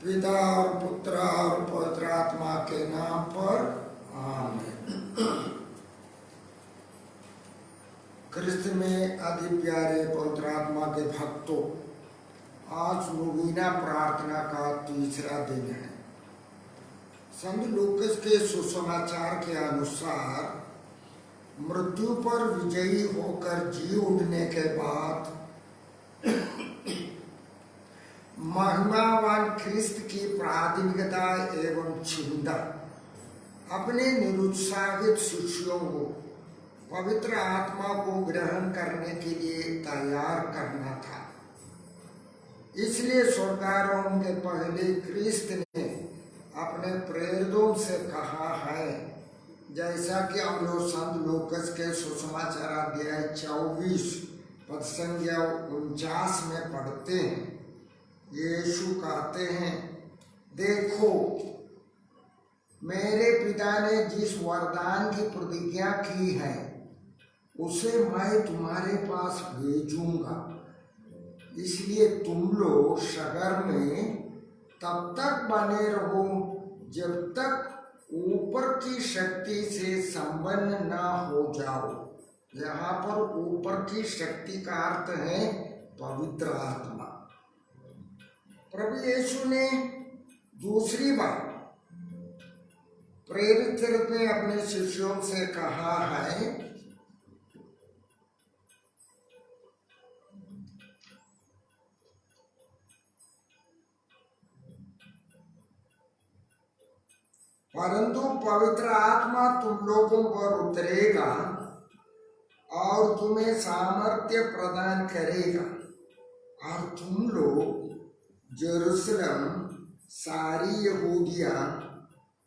पिता और पुत्र और पवित्र आत्मा के नाम पर आमीन। क्रिस्त में अति प्यारे पवित्र आत्मा के भक्तों, आज नवीना प्रार्थना का तीसरा दिन है। संत लूकास के सुसमाचार के अनुसार मृत्यु पर विजयी होकर जी उठने के बाद महिमावान ख्रिस्त की प्राथमिकता एवं चिंता अपने निरुत्साहित शिष्यों को पवित्र आत्मा को ग्रहण करने के लिए तैयार करना था। इसलिए स्वर्गारोहण के पहले ख्रिस्त ने अपने प्रेरितों से कहा है, जैसा कि हम लोग संत लूकास के सुसमाचार अध्याय 24 पद संख्या 49 में पढ़ते हैं। यीशु कहते हैं, देखो मेरे पिता ने जिस वरदान की प्रतिज्ञा की है उसे मैं तुम्हारे पास भेजूंगा। इसलिए तुम लोग शहर में तब तक बने रहो जब तक ऊपर की शक्ति से संपन्न न हो जाओ। यहाँ पर ऊपर की शक्ति का अर्थ है पवित्र आत्मा। प्रभु यीशु ने दूसरी बार प्रेरित रूप में अपने शिष्यों से कहा है, परंतु पवित्र आत्मा तुम लोगों पर उतरेगा और तुम्हें सामर्थ्य प्रदान करेगा और तुम लोग जेरूसलम, सारी यहूदिया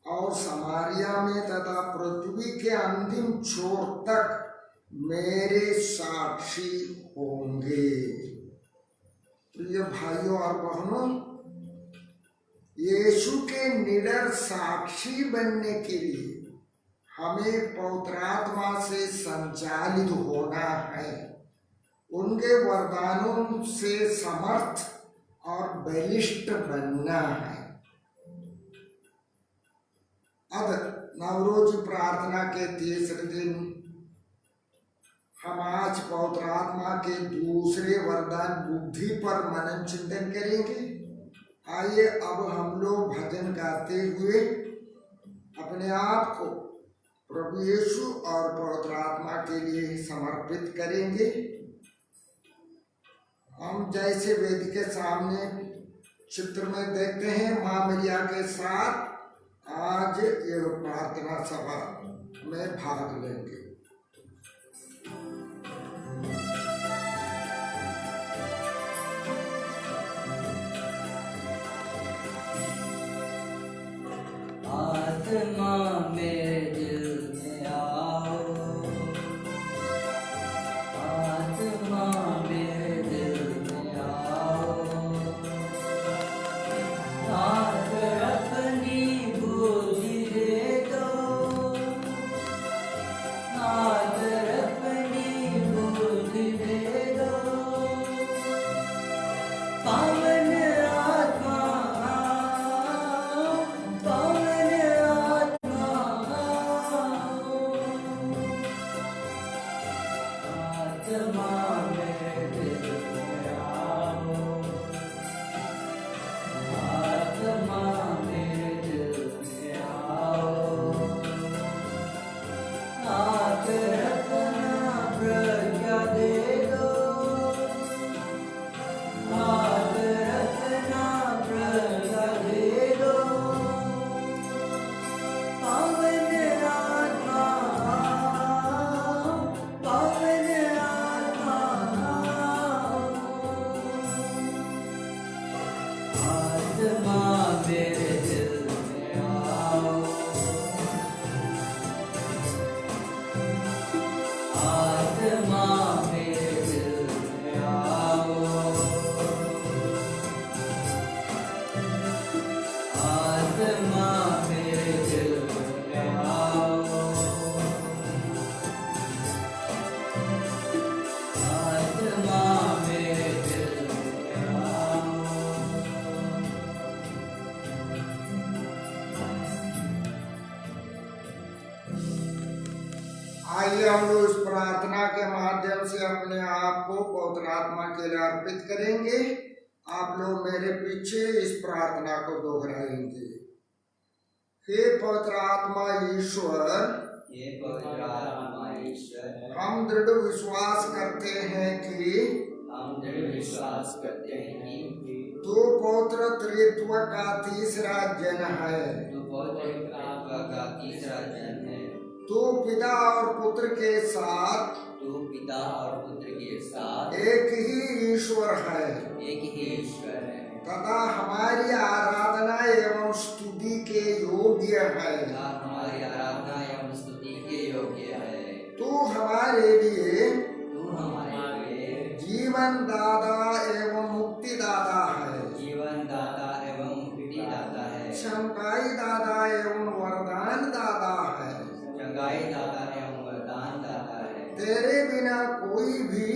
और समारिया में तथा पृथ्वी के अंतिम छोर तक मेरे साक्षी होंगे। प्रिय भाइयों और बहनों, यीशु के निडर साक्षी बनने के लिए हमें पवित्र आत्मा से संचालित होना है। उनके वरदानों से समर्थ और बलिष्ठ बनना है। अब नवरोज प्रार्थना के तीसरे दिन हम आज पवित्र आत्मा के दूसरे वरदान बुद्धि पर मनन चिंतन करेंगे। आइए अब हम लोग भजन गाते हुए अपने आप को प्रभु यीशु और पवित्र आत्मा के लिए समर्पित करेंगे। हम जैसे वेदी के सामने चित्र में देखते हैं, माँ मरिया के साथ आज यह प्रार्थना सभा में भाग लेंगे। आत्मा मेरे दिल में आओ, आत्मा मेरे दिल में आओ, आकर अपनी बुद्धि दे दो, आकर अपनी बुद्धि दे दो। पावन आत्मा, पावन आत्मा आइए हम लोग इस प्रार्थना के माध्यम से अपने आप को पवित्र आत्मा के लिए अर्पित करेंगे। आप लोग मेरे पीछे इस प्रार्थना को दोहराएंगे। हे पवित्र आत्मा ईश्वर, हे पवित्र आत्मा ईश्वर, हम दृढ़ विश्वास करते हैं कि हम दृढ़ विश्वास करते हैं कि तू पवित्र त्रित्व का तीसरा जन है। तू पवित्र आत्मा का तीसरा जन है। तू पिता और पुत्र के साथ तू पिता और पुत्र के साथ एक ही ईश्वर है एक ही ईश्वर है तथा हमारी आराधना एवं स्तुति के योग्य है। तथा हमारी आराधना एवं स्तुति के योग्य है। तू हमारे लिए तू हमारे लिए जीवन दाता एवं मुक्ति दाता है, जीवन दाता एवं मुक्ति दाता है, चंगाई दाता एवं वरदान दाता है। चंगाई दाता एवं वरदान दाता है। तेरे बिना कोई भी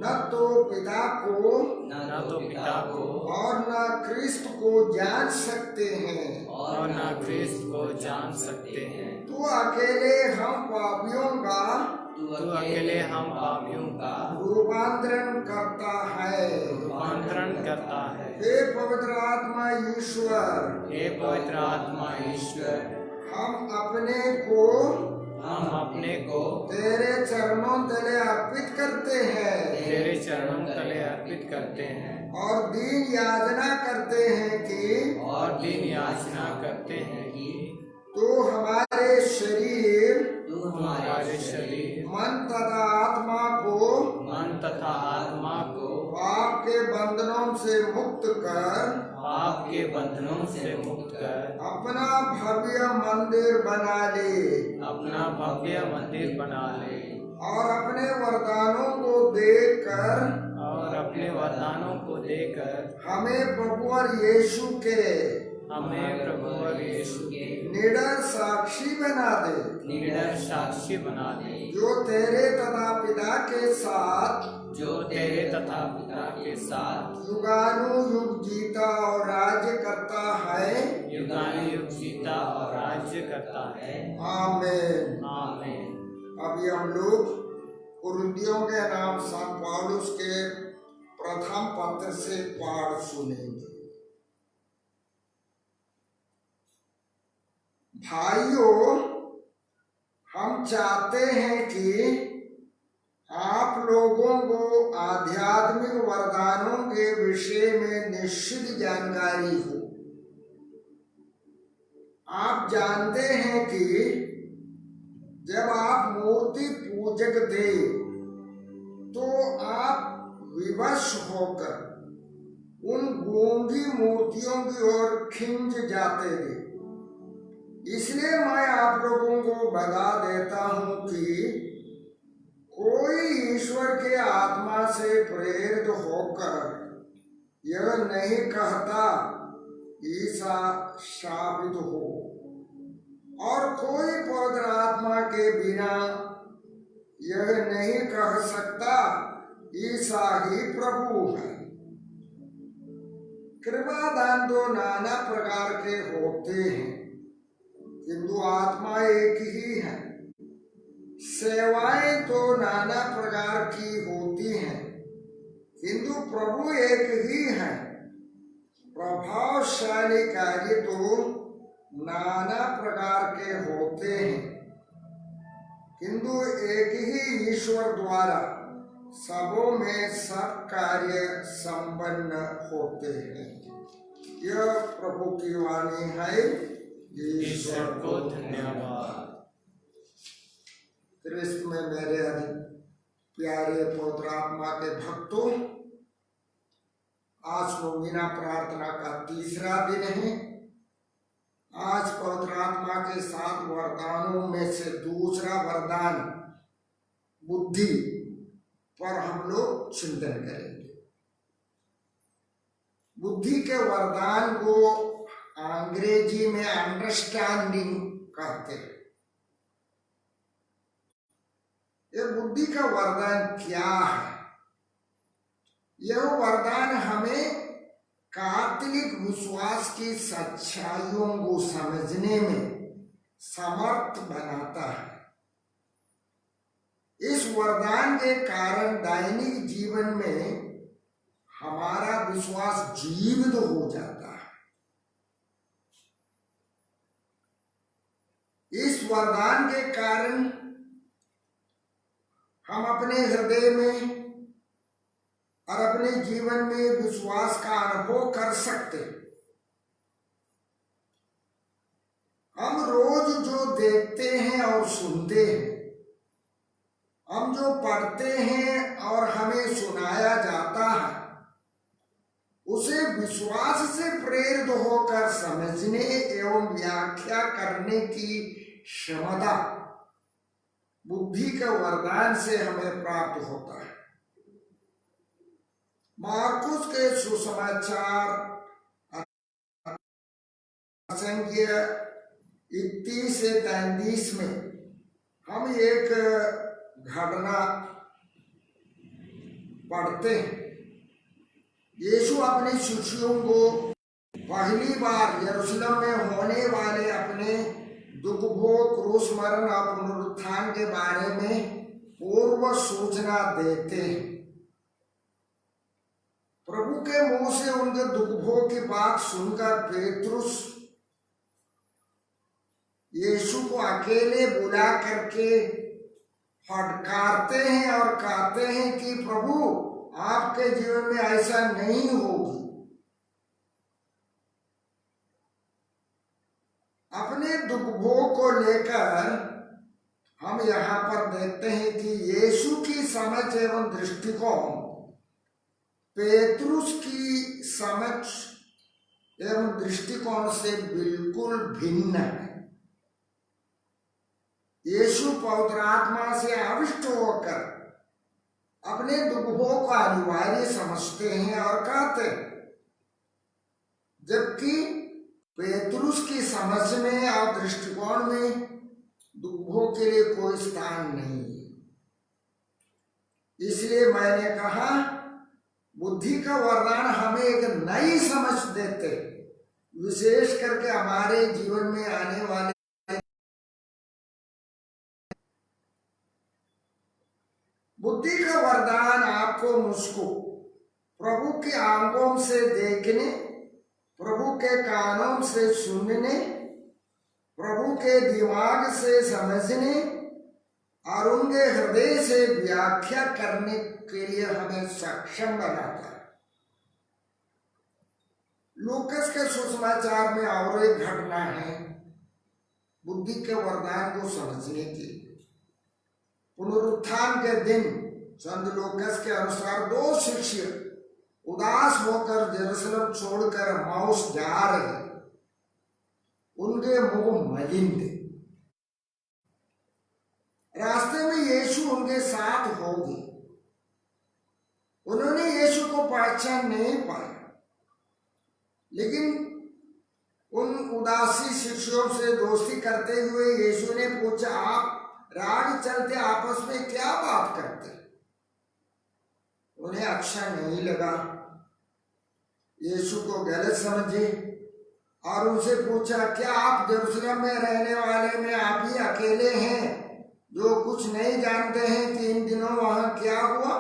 न तो पिता को न तो पिता को और न क्रिस्त को जान सकते हैं और न क्रिस्त को जान सकते हैं। तू अकेले हम पापियों का तू अकेले हम पापियों का रूपांतरण करता है। हे पवित्र आत्मा ईश्वर, हे पवित्र आत्मा ईश्वर, हम अपने को तेरे चरणों तले अर्पित करते हैं और दीन याचना करते हैं कि तू हमारे शरीर मन तथा आत्मा को पाप के बंधनों से मुक्त कर अपना भव्य मंदिर बना ले और अपने वरदानों को देकर हमें प्रभु और यीशु के निडर साक्षी बना दे जो तेरे तथा पिता के साथ युगानुयुग जीता और राज्य करता है। आमीन। अभी हम लोग कुरिन्थियों के नाम संत पौलुस के प्रथम पत्र से पाठ सुनेंगे। भाइयों, हम चाहते हैं कि आप लोगों को आध्यात्मिक वरदानों के विषय में निश्चित जानकारी हो। आप जानते हैं कि जब आप मूर्ति पूजक थे तो आप विवश होकर उन गूंगी मूर्तियों की ओर खिंच जाते थे। इसलिए मैं आप लोगों को बता देता हूं कि कोई ईश्वर के आत्मा से प्रेरित होकर यह नहीं कहता ईसा शापित हो, और कोई पवित्र आत्मा के बिना यह नहीं कह सकता ईसा ही प्रभु है। कृपा दान तो नाना प्रकार के होते हैं किंतु आत्मा एक ही है। सेवाएं तो नाना प्रकार की होती हैं किंतु प्रभु एक ही है। प्रभावशाली कार्य तो नाना प्रकार के होते हैं किंतु एक ही ईश्वर द्वारा सबों में सब कार्य संपन्न होते हैं। यह प्रभु की वाणी है। ईश्वर को धन्यवाद। क्रिस्त में मेरे प्यारे पवित्र आत्मा के भक्तों, आज नोविना प्रार्थना का तीसरा दिन है। आज पवित्र आत्मा के 7 वरदानों में से दूसरा वरदान बुद्धि पर हम लोग चिंतन करेंगे। बुद्धि के वरदान को अंग्रेजी में अंडरस्टैंडिंग कहते हैं। ये बुद्धि का वरदान क्या है? यह वरदान हमें कैथोलिक विश्वास की सच्चाइयों को समझने में समर्थ बनाता है। इस वरदान के कारण दैनिक जीवन में हमारा विश्वास जीवित हो जाता है। इस वरदान के कारण हम अपने हृदय में और अपने जीवन में विश्वास का अनुभव कर सकते हैं। हम रोज जो देखते हैं और सुनते हैं, हम जो पढ़ते हैं और हमें सुनाया जाता है, उसे विश्वास से प्रेरित होकर समझने एवं व्याख्या करने की क्षमता बुद्धि के वरदान से हमें प्राप्त होता है। मार्कुस के सुसमाचार संख्या 31 से 33 में हम एक घटना पढ़ते हैं। यीशु अपने शिष्यों को पहली बार यरूशलेम में होने वाले अपने दुख भोग, क्रूस मरण और पुनरुत्थान के बारे में पूर्व सूचना देते हैं। प्रभु के मुंह से उनके दुख भोग की बात सुनकर पेतरुस यीशु को अकेले बुला करके फटकारते हैं और कहते हैं कि प्रभु, आपके जीवन में ऐसा नहीं होगी। अपने दुख भोग को लेकर हम यहाँ पर देखते हैं कि यीशु की समझ एवं दृष्टिकोण पेतरुस की समझ एवं दृष्टिकोण से बिल्कुल भिन्न है। यीशु पवित्र आत्मा से आविष्ट होकर अपने दुख भोग को अनिवार्य समझते हैं और कहते हैं, जबकि पेतरुस की समझ में और दृष्टिकोण में दुख भोग के लिए कोई स्थान नहीं है। इसलिए मैंने कहा, बुद्धि का वरदान हमें एक नई समझ देते, विशेष करके हमारे जीवन में आने वाले बुद्धि का वरदान आपको मुझको प्रभु के आंखों से देखने, प्रभु के कानों से सुनने, प्रभु के दिमाग से समझने और उनके हृदय से व्याख्या करने के लिए हमें सक्षम बनाता है। लूकस के सुसमाचार में और एक घटना है बुद्धि के वरदान को समझने की। पुनरुत्थान के दिन संत लूकस के अनुसार 2 शिष्य उदास होकर यरूशलेम छोड़कर माउस जा रहे। उनके मुंह मलिन थे। रास्ते में यीशु उनके साथ हो गए। उन्होंने यीशु को पहचान नहीं पाया, लेकिन उन उदासी शिष्यों से दोस्ती करते हुए यीशु ने पूछा, आप राह चलते आपस में क्या बात करते? उन्हें अच्छा नहीं लगा, यीशु को गलत समझे और उनसे पूछा, क्या आप यरूशलेम में रहने वाले में आप ही अकेले हैं जो कुछ नहीं जानते हैं कि इन दिनों वहां क्या हुआ?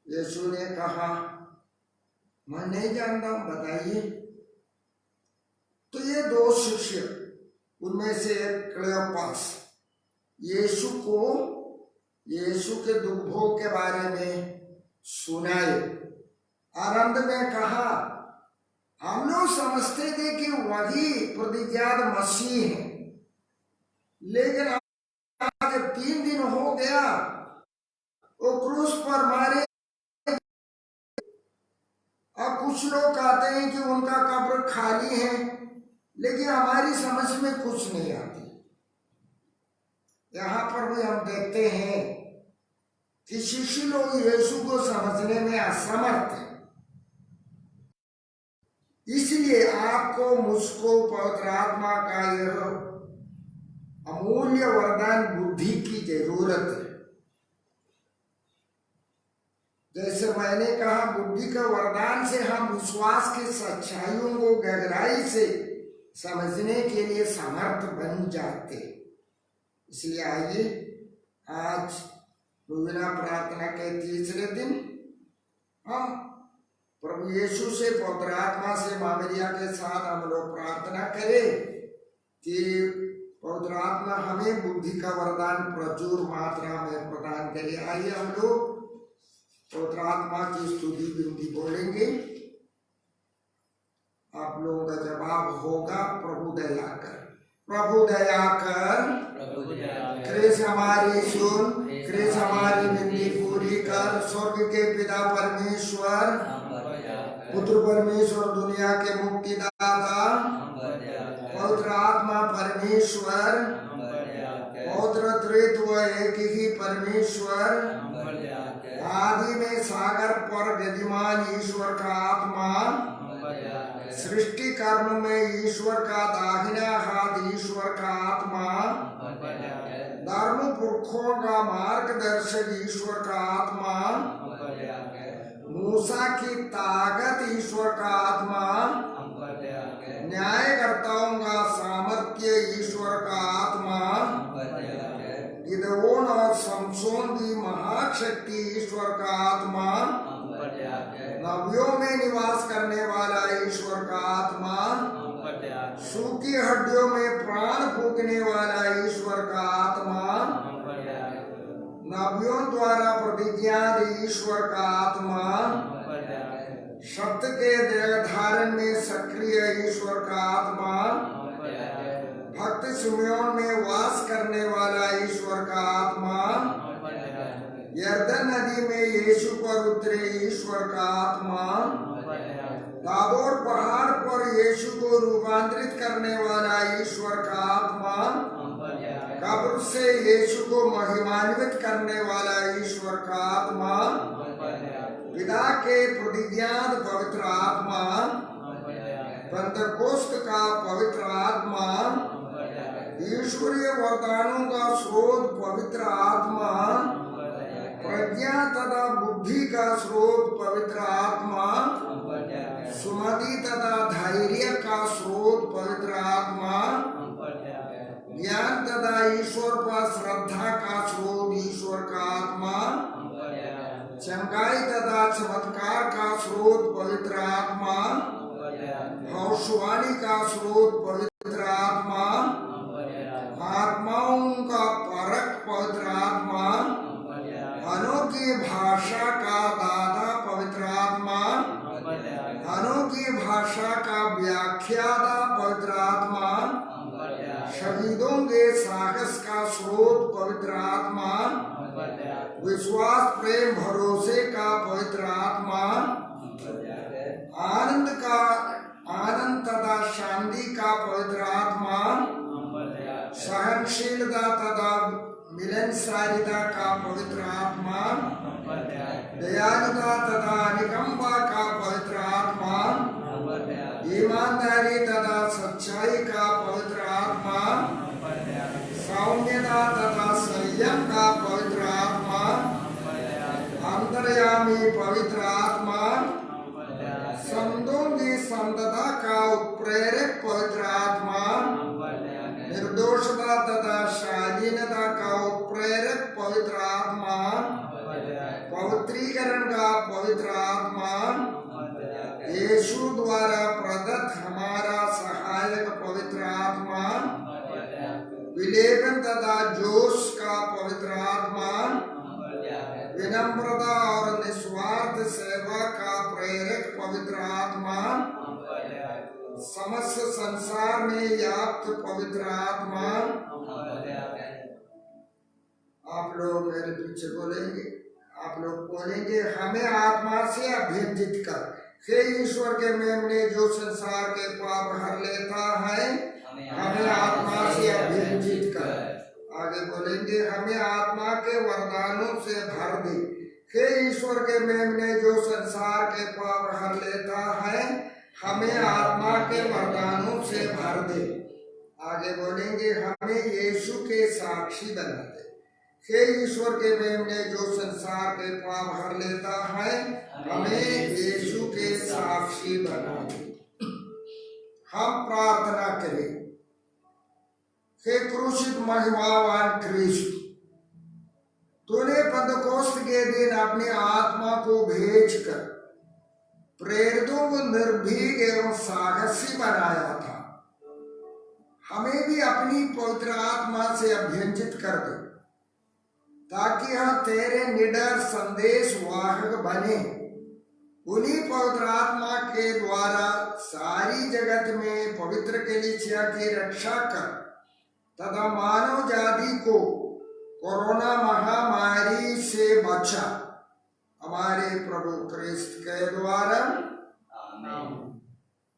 यीशु ने कहा, मैं नहीं जानता हूं, बताइए। तो ये 2 शिष्य, उनमें से एक क्लेopas, यीशु के दुख भोग के बारे में सुनाए और अंत में कहा, हम लोग समझते थे कि वही प्रतिज्ञात मसीह है, लेकिन आज 3 दिन हो गया वो क्रूस पर मारे। अब कुछ लोग कहते हैं कि उनका कब्र खाली है, लेकिन हमारी समझ में कुछ नहीं आती। यहाँ पर भी हम देखते हैं कि शिष्य लोग यीशु को समझने में असमर्थ हैं। इसलिए आपको मुझको पवित्र आत्मा का यह अमूल्य वरदान बुद्धि की जरूरत है। जैसे मैंने कहा, बुद्धि का वरदान से हम विश्वास की सच्चाइयों को गहराई से समझने के लिए समर्थ बन जाते। इसलिए आइए आज रोजाना प्रार्थना के तीसरे दिन हम प्रभु यीशु से पवित्र आत्मा से माँ मरिया के साथ हम लोग प्रार्थना करें कि पवित्र आत्मा हमें बुद्धि का वरदान प्रचुर मात्रा में प्रदान करे। आइए हम लोग पवित्र आत्मा की स्तुति विनती बोलेंगे। आप लोगों का जवाब होगा प्रभु दया कर, प्रभु दया कर, कृष्ण हमारी सुन, कृष्ण हमारी विनती पूरी कर। स्वर्ग के पिता परमेश्वर, पुत्र परमेश्वर, दुनिया के मुक्तिदाता पवित्र आत्मा परमेश्वर, पवित्र त्रित्व एक ही परमेश्वर, आदि में सागर पर विद्यमान ईश्वर का आत्मा, सृष्टि कर्म में ईश्वर का दाहिना हाथ ईश्वर का आत्मा, धर्म पुरखों का मार्गदर्शक ईश्वर का आत्मा, मूसा की ताकत ईश्वर का आत्मा, न्यायकर्ताओं का सामर्थ्य ईश्वर का आत्मा, गिदोन और समसोन की महाशक्ति ईश्वर का आत्मा, नबियों में निवास करने वाला ईश्वर का आत्मा, सूखी हड्डियों में प्राण फूकने वाला ईश्वर का आत्मा, नबियों द्वारा प्रतिज्ञा ईश्वर का आत्मा, शब्द के देहधारण में सक्रिय ईश्वर का आत्मा, भक्त सिमयोन में वास करने वाला ईश्वर का आत्मा, यर्दन नदी में यीशु पर उतरे ईश्वर का आत्मा, ताबोर पहाड़ पर यीशु को रूपांतरित करने वाला ईश्वर का आत्मा, कब्र से यीशु को महिमान्वित करने वाला ईश्वर का आत्मा, पिता के प्रतिज्ञात पवित्र आत्मा, पेंतकोस्त का पवित्र आत्मा, ईश्वरीय वरदानों का स्रोत पवित्र आत्मा, प्रज्ञा तथा बुद्धि का स्रोत पवित्र आत्मा, सुमति तथा धैर्य का स्रोत पवित्र आत्मा, ज्ञान तथा ईश्वर पर श्रद्धा का स्रोत ईश्वर का आत्मा, चंगाई तथा चमत्कार का स्रोत पवित्र आत्मा, भविष्यवाणी का स्रोत पवित्र आत्मा, आत्माओं का परख पवित्र आत्मा, अनोखी भाषा का दाता पवित्र आत्मा, अनोखी भाषा का व्याख्याता पवित्र आत्मा, शहीदों के साहस का स्रोत पवित्र आत्मा, विश्वास प्रेम भरोसे का पवित्र आत्मा, आनंद तथा शांति का पवित्र आत्मा, सहनशीलता तथा मिलनसारिता का पवित्र आत्मा, दयालुता तथा अनुकंपा का पवित्र आत्मा, ईमानदारी तथा सच्चाई का पवित्र आत्मा, सौम्यता तथा संयम का पवित्र आत्मा, अंतर्यामी पवित्र आत्मा, संतों की संतता का उत्प्रेरक पवित्र आत्मा, निर्दोषता तथा शालीनता का उत्प्रेरक पवित्र आत्मा, पवित्रीकरण का पवित्र आत्मा, यीशु द्वारा प्रदत्त हमारा सहायक पवित्र आत्मा, विलेपन तथा जोश का पवित्र आत्मा, विनम्रता और निस्वार्थ सेवा का प्रेरक पवित्र आत्मा, समस्त संसार में व्याप्त पवित्र आत्मा। आप लोग मेरे पीछे बोलेंगे, आप लोग बोलेंगे, हमें आत्मा से अभिषिक्त कर, हे ईश्वर के मेमने जो संसार के पाप हर लेता है, हमें आत्मा से अभिषिक्त कर। आगे बोलेंगे, हमें आत्मा के वरदानों से भर दे, हे ईश्वर के मेमने जो संसार के पाप हर लेता है, हमें आत्मा के वरदानों से भर दे। आगे बोलेंगे, हमें यीशु के साक्षी बना दे, हे ईश्वर के मेमने जो संसार के पाप हर लेता है, हमें यीशु के साक्षी बना दे। हम प्रार्थना करें। हे क्रूसित महिमावान कृष्ण, तूने पेंतकोस्त के दिन अपनी आत्मा को भेजकर प्रेरितों को निर्भीक एवं साहसी बनाया था। हमें भी अपनी पवित्र आत्मा से अभ्यंजित कर दे, ताकि हम तेरे निडर संदेश वाहक बने। उन्हीं पवित्र आत्मा के द्वारा सारी जगत में पवित्र कलीसिया की रक्षा कर तथा मानव जाति को कोरोना महामारी से बचा, हमारे प्रभु क्रिस्त के द्वारा। आमीन।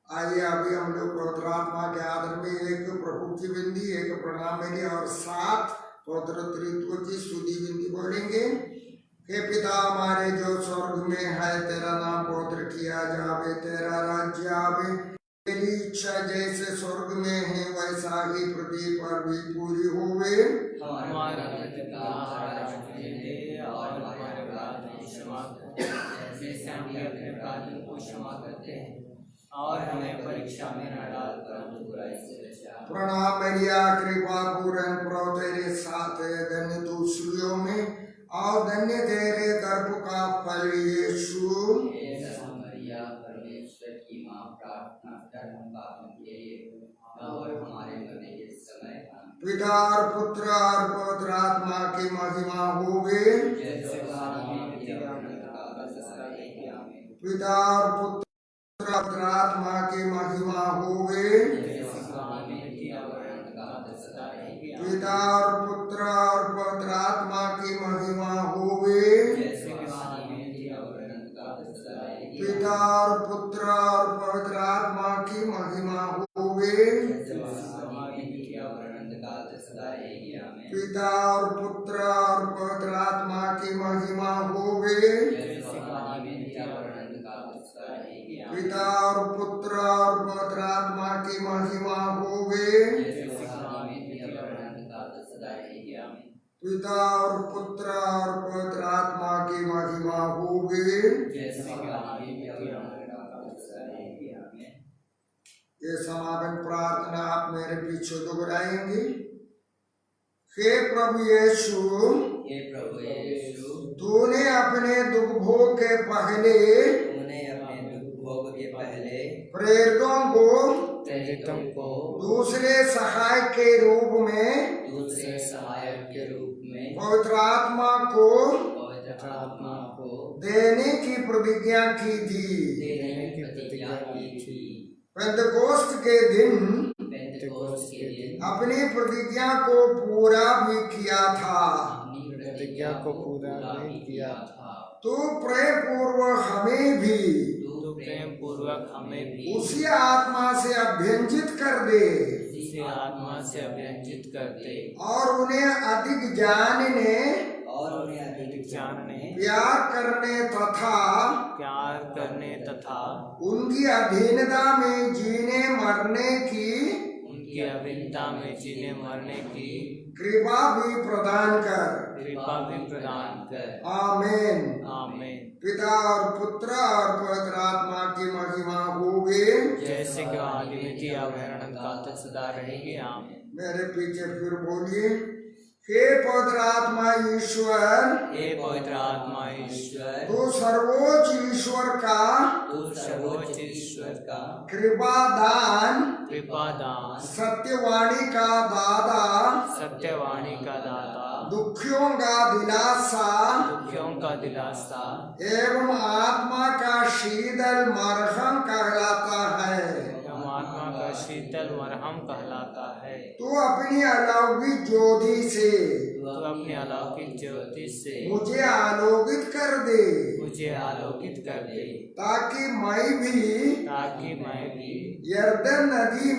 आइए अभी हम लोग पवित्र आत्मा के आदर में एक प्रभु की बिंदी, एक प्रणाम मेरी और 7 पवित्र त्रित्व की स्तुति बिंदी बोलेंगे। हे पिता हमारे जो स्वर्ग में है, तेरा नाम पवित्र किया जावे, तेरा राज्य आवे, तेरी इच्छा जैसे स्वर्ग में है वैसा ही पृथ्वी पर भी पूरी होवे। हमारा और हमारे अपराध क्षमा कर, जैसे हम भी अपने अपराधियों को क्षमा करते हैं, और हमें परीक्षा में न डाल परंतु बुराई से बचा। प्रणाम मरिया, कृपा पूर्ण प्रभु तेरे साथ है, धन्य तू स्त्रियों में और धन्य तेरे गर्भ का फल यीशु। मरिया परमेश्वर की माँ, प्रार्थना कर हम पापों के लिए और हमारे मरने के समय। पिता और पुत्र और पवित्र आत्मा की महिमा होवे। पिता और पुत्र पवित्र आत्मा की महिमा होवे। पिता और पुत्र और पवित्र आत्मा की महिमा होवे। पिता और पुत्र और पवित्र आत्मा की महिमा होवे। पिता और पुत्र और पवित्र आत्मा की महिमा होवे। पिता और पुत्र और पवित्र आत्मा की महिमा होवे। पिता और पुत्र और पवित्र आत्मा की महिमा होवे। ये समागम प्रार्थना आप मेरे पीछे दोहराएंगे। हे प्रभु यीशु, तूने अपने दुख भोग के पहले प्रेरितों को दूसरे सहायक के रूप में पवित्र आत्मा को देने की प्रतिज्ञा की थी। पेंतकोस्त के दिन अपनी प्रतिज्ञा को पूरा भी किया था। तो प्रेम पूर्वक हमें भी उसी आत्मा से अभ्यंजित कर दे और उन्हें अधिक जानने प्यार करने तथा उनकी अधीनता में जीने मरने की कृपा भी प्रदान कर। आमीन। पिता और पुत्र और पवित्र आत्मा की महिमा होवे, जैसे कि आदि में थी, अब काल तक सदा रहेगी। आमीन। मेरे पीछे फिर बोलिए। हे पवित्र आत्मा ईश्वर, तू सर्वोच्च ईश्वर का कृपा दान सत्यवाणी का दाता दुखियों का दिलासा एवं आत्मा का शीतल मरहम कहलाता है। तू अपनी अलौकिक ज्योति से मुझे आलोकित कर दे, ताकि मैं भी यरदन नदी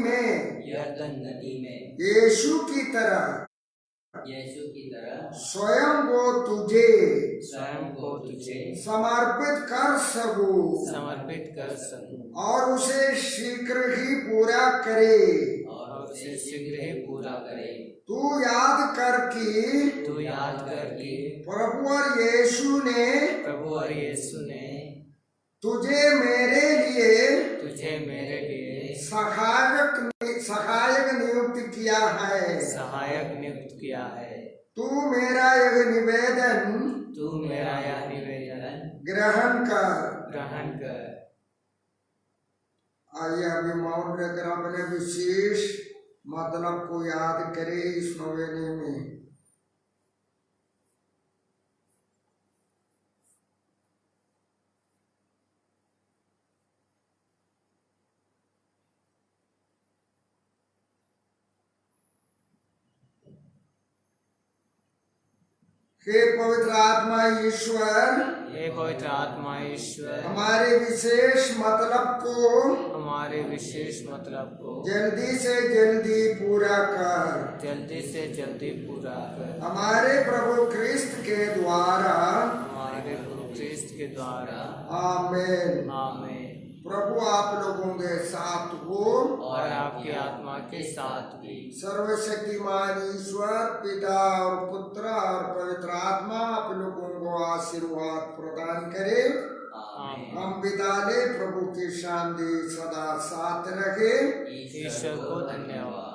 में यीशु की तरह स्वयं को तुझे समर्पित कर सकूं और उसे शीघ्र ही पूरा करे। तू याद कर कि प्रभु और यीशु ने तुझे मेरे लिए सहायक नायक नियुक्त किया है। तू मेरा यह निवेदन तू मेरा यह निवेदन ग्रहण कर। ग्रहण कर। आइए अभी मौन रहकर अपने विशेष मतलब को याद करे इस नवेने में। हे पवित्र आत्मा ईश्वर, हे पवित्र आत्मा ईश्वर, हमारे विशेष मतलब को हमारे विशेष मतलब को जल्दी से जल्दी पूरा कर। जल्दी से जल्दी पूरा कर। हमारे प्रभु क्रिस्त के द्वारा। हमारे प्रभु क्रिस्त के द्वारा। आमीन। आमीन। प्रभु आप लोगों के साथ हो और आपकी आत्मा के साथ भी। सर्वशक्तिमान ईश्वर पिता और पुत्र और पवित्र आत्मा आप लोगों को आशीर्वाद प्रदान करे। हम पिता ने प्रभु की शांति सदा साथ रखे। ईश्वर को धन्यवाद।